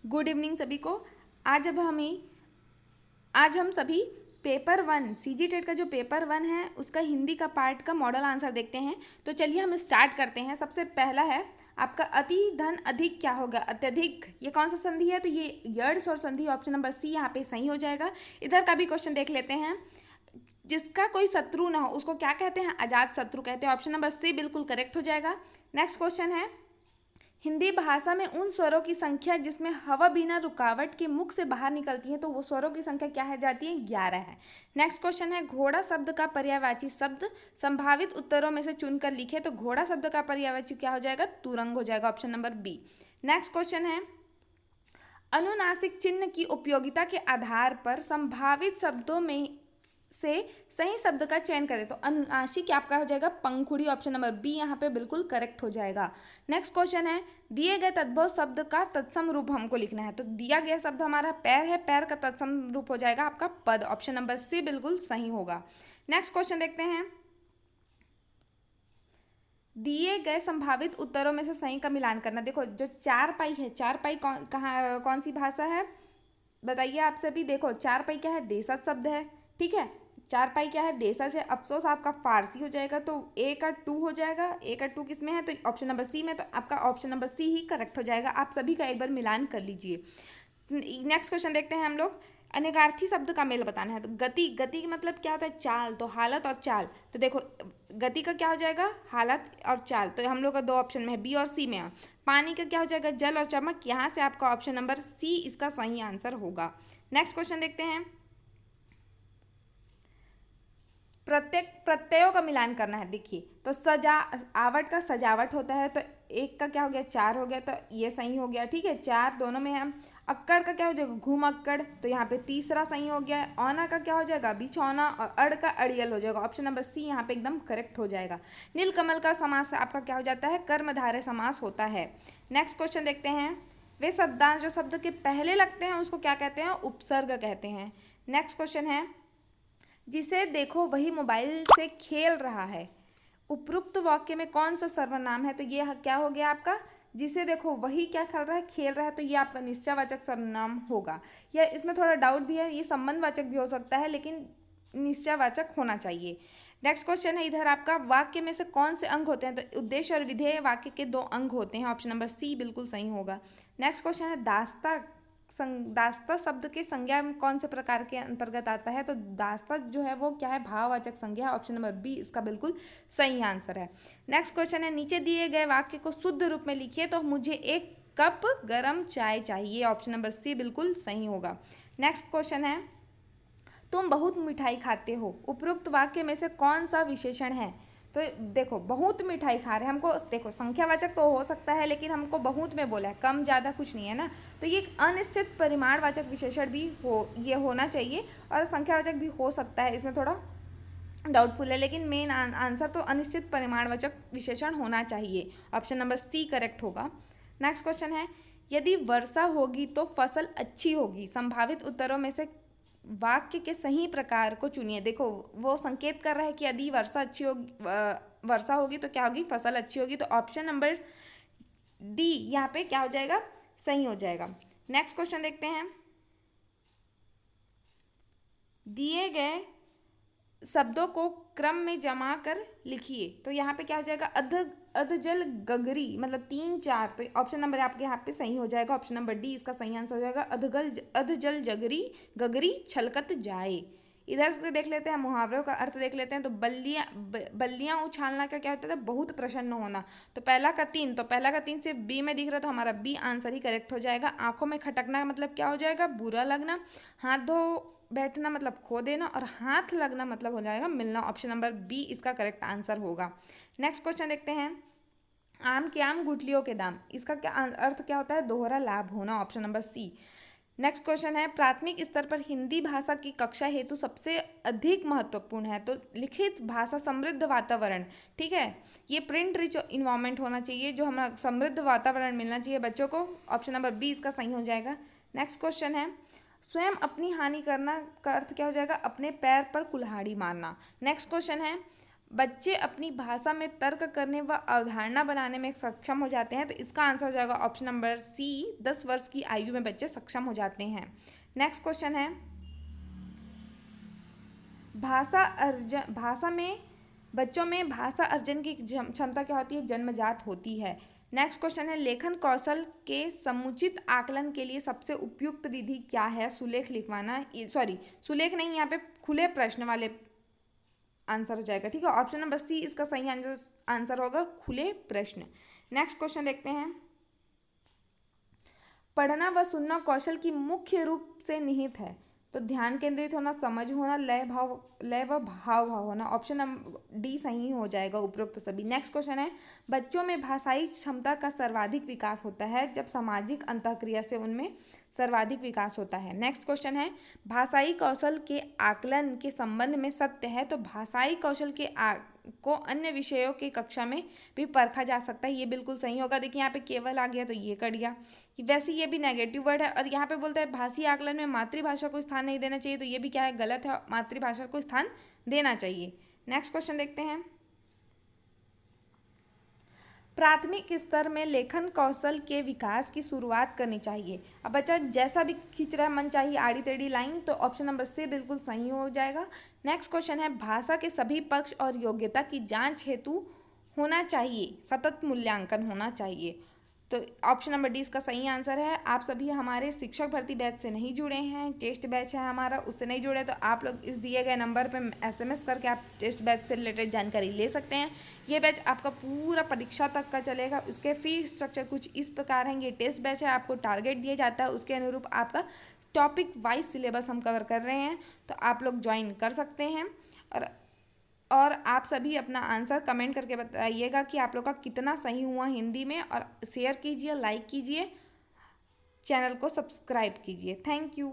Good evening सभी को। आज हम सभी पेपर वन सीजी टेट का जो पेपर वन है उसका हिंदी का पार्ट का मॉडल आंसर देखते हैं। तो चलिए हम स्टार्ट करते हैं। सबसे पहला है आपका अति धन अधिक क्या होगा? अत्यधिक। ये कौन सा संधि है? तो ये यर्ड्स और संधि, ऑप्शन नंबर सी यहाँ पे सही हो जाएगा। इधर का भी क्वेश्चन देख लेते हैं। जिसका कोई शत्रु ना हो उसको क्या कहते हैं? अजात शत्रु कहते हैं। ऑप्शन नंबर सी बिल्कुल करेक्ट हो जाएगा। नेक्स्ट क्वेश्चन है, हिंदी भाषा में उन स्वरों की संख्या जिसमें हवा बिना रुकावट के मुख से बाहर निकलती है, तो वो स्वरों की संख्या क्या है जाती है? 11 है। नेक्स्ट क्वेश्चन है, घोड़ा शब्द का पर्यायवाची शब्द संभावित उत्तरों में से चुनकर लिखे, तो घोड़ा शब्द का पर्यायवाची क्या हो जाएगा? तुरंग हो जाएगा। Option number B. Next question है, अनुनासिक चिन्ह की उपयोगिता के आधार पर संभावित शब्दों में से सही शब्द का चयन करें, तो अनुनासिक आपका हो जाएगा पंखुड़ी। ऑप्शन नंबर बी यहाँ पे बिल्कुल करेक्ट हो जाएगा। नेक्स्ट क्वेश्चन है, दिए गए तद्भव शब्द का तत्सम रूप हमको लिखना है, तो दिया गया शब्द हमारा पैर है, पैर का तत्सम रूप हो जाएगा आपका पद। ऑप्शन नंबर सी बिल्कुल सही होगा। नेक्स्ट क्वेश्चन देखते हैं, दिए गए संभावित उत्तरों में से सही का मिलान करना। देखो जो चारपाई है, चारपाई कौन सी भाषा है बताइए आप सभी। देखो चारपाई क्या है? देशज शब्द है, ठीक है। चारपाई क्या है? देशज है। अफसोस आपका फारसी हो जाएगा, तो ए का टू हो जाएगा। ए का टू किस में है? तो ऑप्शन नंबर सी में, तो आपका ऑप्शन नंबर सी ही करेक्ट हो जाएगा। आप सभी का एक बार मिलान कर लीजिए। नेक्स्ट क्वेश्चन देखते हैं हम लोग, अनेकार्थी शब्द का मेल बताना है। तो गति, गति का मतलब क्या होता है? चाल, तो हालत और चाल। तो देखो गति का क्या हो जाएगा? हालत और चाल। तो हम लोग का दो ऑप्शन में है, बी और सी में है। पानी का क्या हो जाएगा? जल और चमक। यहाँ से आपका ऑप्शन नंबर सी इसका सही आंसर होगा। नेक्स्ट क्वेश्चन देखते हैं, प्रत्येक प्रत्ययों का मिलान करना है। देखिए तो आवट का सजावट होता है, तो एक का क्या हो गया? चार हो गया, तो ये सही हो गया, ठीक है। चार दोनों में है। अक्कड़ का क्या हो जाएगा? घूम अक्कड़, तो यहाँ पे तीसरा सही हो गया। औना का क्या हो जाएगा? बिछौना। और अड़ का अड़ियल हो जाएगा। ऑप्शन नंबर सी यहाँ पे एकदम करेक्ट हो जाएगा। नीलकमल का समास आपका क्या हो जाता है? कर्मधारय समास होता है। नेक्स्ट क्वेश्चन देखते हैं, वे शब्दांश जो शब्द के पहले लगते हैं उसको क्या कहते हैं? उपसर्ग कहते हैं। नेक्स्ट क्वेश्चन है, जिसे देखो वही मोबाइल से खेल रहा है, उपरोक्त वाक्य में कौन सा सर्वनाम है? तो ये क्या हो गया आपका? जिसे देखो वही क्या खेल रहा है? खेल रहा है, तो ये आपका निश्चयवाचक सर्वनाम होगा। या इसमें थोड़ा डाउट भी है, ये संबंधवाचक भी हो सकता है, लेकिन निश्चयवाचक होना चाहिए। नेक्स्ट क्वेश्चन है, इधर आपका वाक्य में से कौन से अंग होते हैं? तो उद्देश्य और विधेय वाक्य के दो अंग होते हैं। ऑप्शन नंबर सी बिल्कुल सही होगा। नेक्स्ट क्वेश्चन है, दास्ता शब्द के संज्ञा में कौन से प्रकार के अंतर्गत आता है? तो दास्ता जो है वो क्या है? भाववाचक संज्ञा। ऑप्शन नंबर बी इसका बिल्कुल सही आंसर है। नेक्स्ट क्वेश्चन है, नीचे दिए गए वाक्य को शुद्ध रूप में लिखिए, तो मुझे एक कप गरम चाय चाहिए। ऑप्शन नंबर सी बिल्कुल सही होगा। नेक्स्ट क्वेश्चन है, तुम बहुत मिठाई खाते हो, उपरोक्त वाक्य में से कौन सा विशेषण है? तो देखो बहुत मिठाई खा रहे हैं, हमको देखो संख्यावाचक तो हो सकता है, लेकिन हमको बहुत में बोला है, कम ज़्यादा कुछ नहीं है ना। तो ये अनिश्चित परिमाणवाचक विशेषण भी ये होना चाहिए, और संख्यावाचक भी हो सकता है, इसमें थोड़ा डाउटफुल है, लेकिन मेन आंसर तो अनिश्चित परिमाणवाचक विशेषण होना चाहिए। ऑप्शन नंबर सी करेक्ट होगा। नेक्स्ट क्वेश्चन है, यदि वर्षा होगी तो फसल अच्छी होगी, संभावित उत्तरों में से वाक्य के सही प्रकार को चुनिए। देखो वो संकेत कर रहा है कि यदि वर्षा होगी तो क्या होगी? फसल अच्छी होगी। तो ऑप्शन नंबर डी यहाँ पे क्या हो जाएगा? सही हो जाएगा। नेक्स्ट क्वेश्चन देखते हैं, दिए गए शब्दों को क्रम में जमा कर लिखिए, तो यहाँ पे क्या हो जाएगा? अधजल गगरी, मतलब 3 4, तो ऑप्शन नंबर आपके यहाँ पे सही हो जाएगा। ऑप्शन नंबर डी इसका सही आंसर हो जाएगा। अधजल गगरी छलकत जाए। इधर से देख लेते हैं, मुहावरों का अर्थ देख लेते हैं। तो बल्लियाँ उछालना का क्या होता है? बहुत प्रसन्न होना। तो पहला का 3, तो पहला का 3 से बी में दिख रहा है, तो हमारा बी आंसर ही करेक्ट हो जाएगा। आंखों में खटकना मतलब क्या हो जाएगा? बुरा लगना। हाथ धो बैठना मतलब खो देना, और हाथ लगना मतलब हो जाएगा मिलना। ऑप्शन नंबर बी इसका करेक्ट आंसर होगा। नेक्स्ट क्वेश्चन देखते हैं, आम के आम गुठलियों के दाम, इसका क्या अर्थ क्या होता है? दोहरा लाभ होना। Option number C. Next question है, प्राथमिक स्तर पर हिंदी भाषा की कक्षा हेतु सबसे अधिक महत्वपूर्ण है, तो लिखित भाषा समृद्ध वातावरण, ठीक है। ये प्रिंट रिच इन्वायरमेंट होना चाहिए, जो हमारा समृद्ध वातावरण मिलना चाहिए बच्चों को। ऑप्शन नंबर बी इसका सही हो जाएगा। नेक्स्ट क्वेश्चन है, स्वयं अपनी हानि करना का अर्थ क्या हो जाएगा? अपने पैर पर कुल्हाड़ी मारना। नेक्स्ट क्वेश्चन है, बच्चे अपनी भाषा में तर्क करने व अवधारणा बनाने में सक्षम हो जाते हैं। तो इसका आंसर हो जाएगा ऑप्शन नंबर सी, 10 वर्ष की आयु में बच्चे सक्षम हो जाते हैं। नेक्स्ट क्वेश्चन है, भाषा में बच्चों में भाषा अर्जन की क्षमता क्या होती है? जन्मजात होती है। नेक्स्ट क्वेश्चन है, लेखन कौशल के समुचित आकलन के लिए सबसे उपयुक्त विधि क्या है? सुलेख लिखवाना, सॉरी सुलेख नहीं, यहाँ पे खुले प्रश्न वाले आंसर हो जाएगा। ठीक है, ऑप्शन नंबर सी इसका सही आंसर होगा, खुले प्रश्न। नेक्स्ट क्वेश्चन देखते हैं, पढ़ना व सुनना कौशल की मुख्य रूप से निहित है। तो ध्यान केंद्रित होना, समझ होना, लय व भाव होना। ऑप्शन नंबर डी सही हो जाएगा उपरोक्त सभी। नेक्स्ट क्वेश्चन है, बच्चों में भाषाई क्षमता का सर्वाधिक विकास होता है जब सामाजिक अंतःक्रिया से उनमें सर्वाधिक विकास होता है। नेक्स्ट क्वेश्चन है, भाषाई कौशल के आकलन के संबंध में सत्य है। तो भाषाई कौशल के को अन्य विषयों की कक्षा में भी परखा जा सकता है, ये बिल्कुल सही होगा। देखिए यहाँ पे केवल आ गया तो ये कट गया, कि वैसे ये भी नेगेटिव वर्ड है। और यहाँ पे बोलता है भाषी आकलन में मातृभाषा को स्थान नहीं देना चाहिए, तो ये भी क्या है? गलत है, मातृभाषा को स्थान देना चाहिए। नेक्स्ट क्वेश्चन देखते हैं, प्राथमिक स्तर में लेखन कौशल के विकास की शुरुआत करनी चाहिए। अब बच्चा जैसा भी खींच रहा है मन चाहिए आड़ी टेढ़ी लाइन, तो ऑप्शन नंबर सी बिल्कुल सही हो जाएगा। नेक्स्ट क्वेश्चन है, भाषा के सभी पक्ष और योग्यता की जांच हेतु होना चाहिए, सतत मूल्यांकन होना चाहिए। तो ऑप्शन नंबर डी इसका सही आंसर है। आप सभी हमारे शिक्षक भर्ती बैच से नहीं जुड़े हैं, टेस्ट बैच है हमारा, उससे नहीं जुड़े, तो आप लोग इस दिए गए नंबर पर SMS करके आप टेस्ट बैच से रिलेटेड जानकारी ले सकते हैं। ये बैच आपका पूरा परीक्षा तक का चलेगा। उसके फी स्ट्रक्चर कुछ इस प्रकार हैं, ये टेस्ट बैच है, आपको टारगेट दिया जाता है, उसके अनुरूप आपका टॉपिक वाइज सिलेबस हम कवर कर रहे हैं, तो आप लोग ज्वाइन कर सकते हैं। और आप सभी अपना आंसर कमेंट करके बताइएगा कि आप लोग का कितना सही हुआ हिंदी में, और शेयर कीजिए, लाइक कीजिए, चैनल को सब्सक्राइब कीजिए। Thank you.